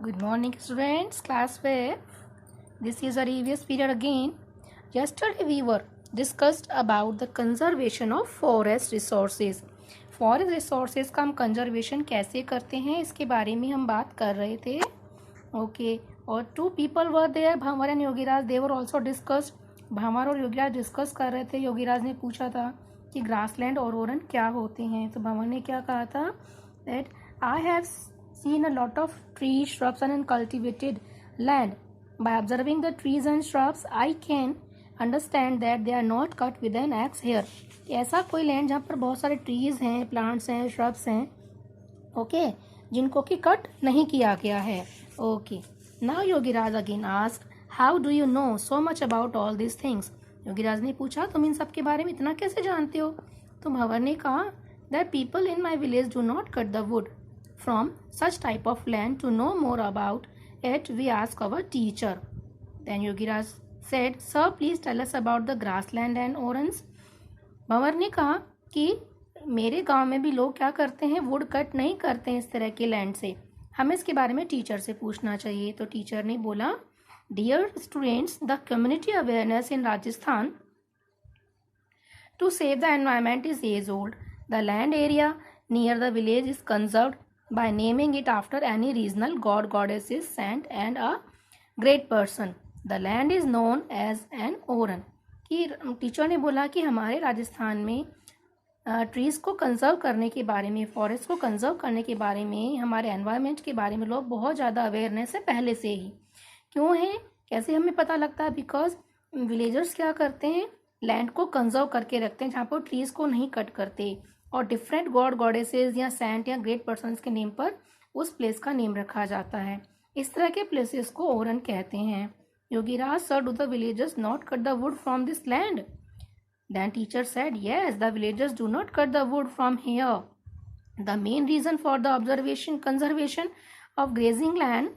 Good morning, students. Class 5. This is a previous period again. Yesterday we were discussed about the conservation of forest resources. Forest resources का हम conservation कैसे करते हैं इसके बारे में हम बात कर रहे थे. Okay. और two people were there, Bhanwar and Yogiraj. They were also discussed. भंवर और योगीराज डिस्कस कर रहे थे. योगीराज ने पूछा था कि ग्रासलैंड और ओरन क्या होते हैं. तो भंवर ने क्या कहा था that I have seen a lot of trees, shrubs and uncultivated land. By observing the trees and shrubs, I can understand that they are not cut with an axe here. ऐसा कोई लैंड जहाँ पर बहुत सारे trees हैं, plants हैं, shrubs हैं, okay, जिनको कि कट नहीं किया गया है. Okay, now Yogiraj again ask, how do you know so much about all this things. Yogiraj ने पूछा तुम इन सब के बारे में इतना कैसे जानते हो. तो भंवर ने कहा that people in my village do not cut the would from such type of land. To know more about it, we ask our teacher. Then Yogiraj said, sir, please tell us about the grassland and orans. भंवर ने कहा कि मेरे गांव में भी लोग क्या करते हैं, वुड कट नहीं करते हैं इस तरह के लैंड से, हमें इसके बारे में टीचर से पूछना चाहिए. तो टीचर ने बोला, dear students, the community awareness in Rajasthan to save the environment is age old. The land area near the village is conserved by naming it after any regional god, goddesses, saint and a great person. The land is known as an oran. कि teacher ने बोला कि हमारे राजस्थान में trees को conserve करने के बारे में, फॉरेस्ट को कंजर्व करने के बारे में, हमारे एनवायरनमेंट के बारे में लोग बहुत ज़्यादा अवेयरनेस है पहले से ही. क्यों है, कैसे हमें पता लगता है, बिकॉज विलेजर्स क्या करते हैं, लैंड को कंजर्व करके रखते हैं जहाँ पर ट्रीज़ को नहीं कट करते, और डिफरेंट गॉड, गॉडेसेस या सेंट या ग्रेट पर्सन्स के नेम पर उस प्लेस का नेम रखा जाता है. इस तरह के प्लेसेस को ओरन कहते हैं. Yogiraj, sir, do the villagers not cut the wood from this land. Then teacher said, yes, the villagers do not cut the wood from here. The main reason for the conservation of grazing land,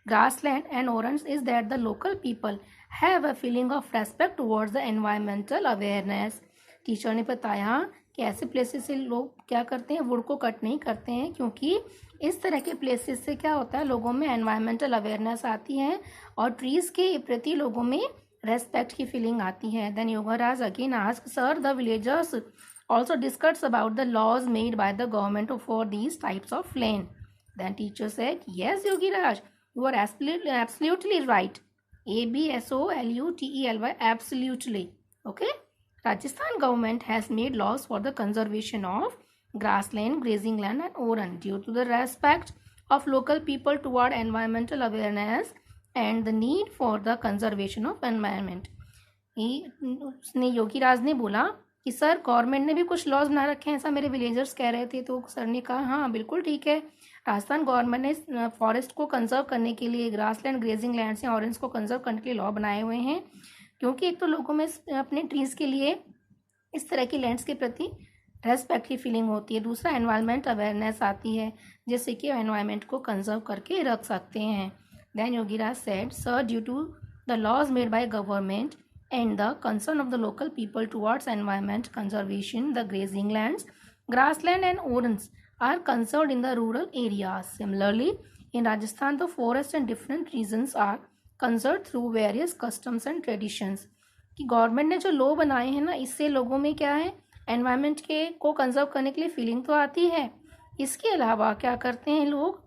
grassland and orans is that the local people have a feeling of respect towards the environmental awareness. Teacher ने बताया कि ऐसे places से लोग क्या करते हैं, would को कट नहीं करते हैं, क्योंकि इस तरह के प्लेसेस से क्या होता है, लोगों में एनवायरमेंटल अवेयरनेस आती है और ट्रीज़ के प्रति लोगों में रेस्पेक्ट की फीलिंग आती है. Then Yogiraj again ask, sir, the villagers also discuss about the laws made by the government for these types of land. Then teacher said, yes, Yogiraj, you are absolutely right. ABSOLUTELY, absolutely. Okay. Rajasthan government has made laws for the conservation of grassland, grazing land and oran due to the respect of local people toward environmental awareness and the need for the conservation of environment. उसने योगीराज ने बोला कि sir, government ने भी कुछ laws बना रखे हैं, ऐसा मेरे विलेजर्स कह रहे थे. तो सर ने कहा, हाँ बिल्कुल ठीक है, राजस्थान गवर्नमेंट ने फॉरेस्ट को कंजर्व करने के लिए, ग्रासलैंड, ग्रेजिंग लैंड्स या ऑरेंज को कंजर्व करने के लिए लॉ बनाए हुए हैं, क्योंकि एक तो लोगों में अपने ट्रीज़ के लिए, इस तरह की लैंड्स के प्रति रेस्पेक्ट की फीलिंग होती है. दूसरा, एनवायरनमेंट अवेयरनेस आती है, जिससे कि एनवायरनमेंट को कंजर्व करके रख सकते हैं. Then Yogiraj said, sir, due to the laws made by government and the concern of the local people towards environment conservation, the grazing lands, grassland and orans are conserved in the rural areas. Similarly, in Rajasthan, the forests and different regions are conserved through various customs and traditions. कि government ने जो law बनाए हैं ना, इससे लोगों में क्या है, एनवायरनमेंट के को कंजर्व करने के लिए फीलिंग तो आती है. इसके अलावा क्या करते हैं लोग,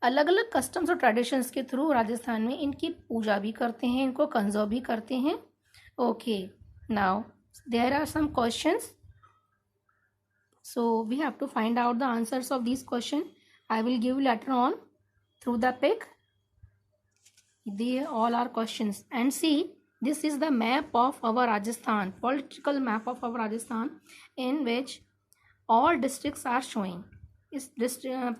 अलग अलग कस्टम्स और ट्रेडिशंस के थ्रू राजस्थान में इनकी पूजा भी करते हैं, इनको कंजर्व भी करते हैं. Okay, now there are some questions, so we have to find out the answers of this question. I will give later on through the pic. They all are questions and see, this is the map of our Rajasthan, political map of our Rajasthan, in which all districts are showing. इस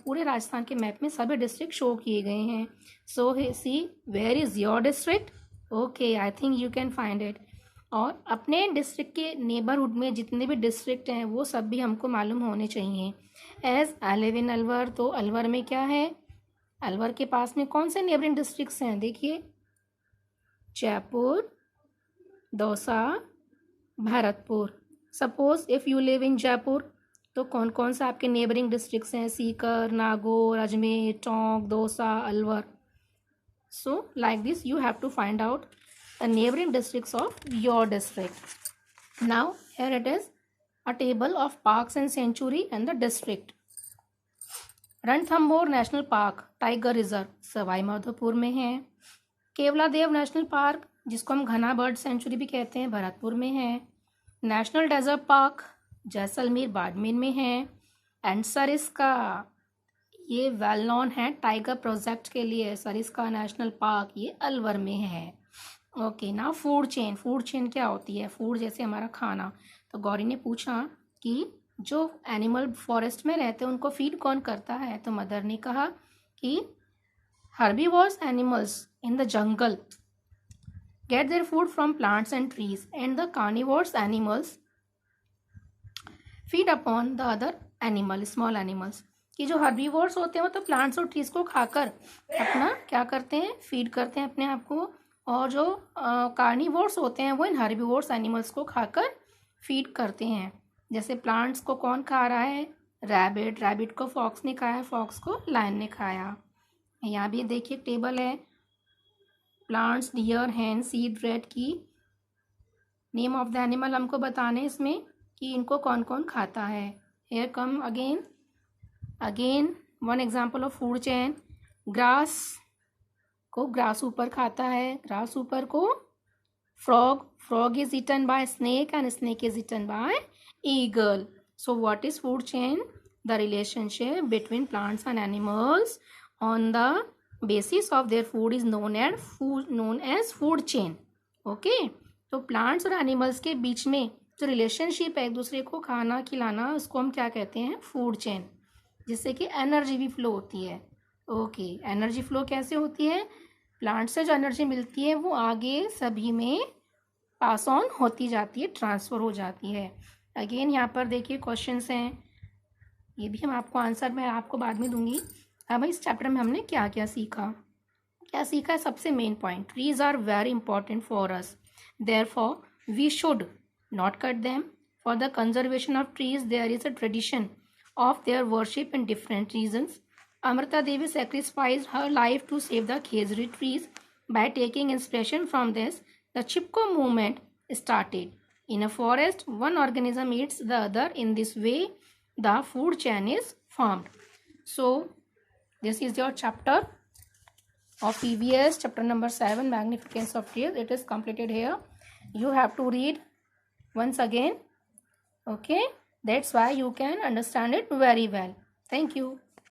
पूरे राजस्थान के map में सभी district show किए गए हैं. So see, where is your district. Okay, I think you can find it. और अपने डिस्ट्रिक्ट के नेबरहुड में जितने भी डिस्ट्रिक्ट हैं वो सब भी हमको मालूम होने चाहिए. As I live in Alwar, तो अलवर में क्या है, अलवर के पास में कौन से नेबरिंग डिस्ट्रिक्ट्स हैं, देखिए, Jaipur, Dausa, Bharatpur. Suppose if you live in Jaipur, तो कौन कौन सा आपके नेबरिंग डिस्ट्रिक्ट्स हैं? Sikar, Nagaur, Ajmer, Tonk, Dausa, Alwar. So like this you have to find out the neighboring districts of your district. Now here it is a table of parks and sanctuary and the district. Ranthambore national park tiger reserve Sawai Madhopur में है. Keoladeo national park जिसको हम घना bird sanctuary भी कहते हैं भरतपुर में है. National desert park Jaisalmer Barmer में है. एंड सरिस्का ये वेल नोन है टाइगर प्रोजेक्ट के लिए. सरिस्का नेशनल पार्क ये अलवर में है. ओके ना फूड चेन. फूड चेन क्या होती है? फूड जैसे हमारा खाना. तो गौरी ने पूछा कि जो एनिमल फॉरेस्ट में रहते हैं उनको फीड कौन करता है? तो मदर ने कहा कि herbivores animals in the jungle get their food from plants and trees and the carnivorous animals feed upon the other animal small animals. कि जो हर्बीवोर्स होते हैं वो तो प्लांट्स और ट्रीज को खाकर अपना क्या करते हैं? फीड करते हैं अपने आप को. और जो कार्निवोर्स होते हैं वो इन हर्बीवोर्स एनिमल्स को खाकर फीड करते हैं. जैसे प्लांट्स को कौन खा रहा है? रैबिट. रैबिट को फॉक्स ने खाया, फॉक्स को लायन ने खाया. यहाँ भी देखिए टेबल है. Plants, deer, hen, seed, rat की नेम ऑफ द एनिमल हमको बताने इसमें कि इनको कौन कौन खाता है. Here come again one example of food chain. Grass को ग्रास ऊपर खाता है. ग्रास ऊपर को frog is eaten by snake and snake is eaten by eagle. So what is food chain? The relationship between plants and animals on the basis of their food is known as food chain. Okay, तो plants और animals के बीच में जो relationship है एक दूसरे को खाना खिलाना उसको हम क्या कहते हैं? Food chain. जिससे कि एनर्जी भी फ्लो होती है. ओके, एनर्जी फ्लो कैसे होती है? प्लांट से जो एनर्जी मिलती है वो आगे सभी में पास ऑन होती जाती है, ट्रांसफ़र हो जाती है. अगेन यहाँ पर देखिए क्वेश्चंस हैं. ये भी हम आपको आंसर मैं आपको बाद में दूंगी. अब इस चैप्टर में हमने क्या क्या सीखा है? सबसे main point, trees are very important for us, therefore we should not cut them. For the conservation of trees there is a tradition of their worship in different regions. Amrita Devi sacrificed her life to save the Khejri trees. By taking inspiration from this, the Chipko movement started. In a forest, one organism eats the other. In this way, the food chain is formed. So, this is your chapter of EVS, chapter number 7, Magnificence of Trees. It is completed here. You have to read once again. Okay, that's why you can understand it very well. Thank you.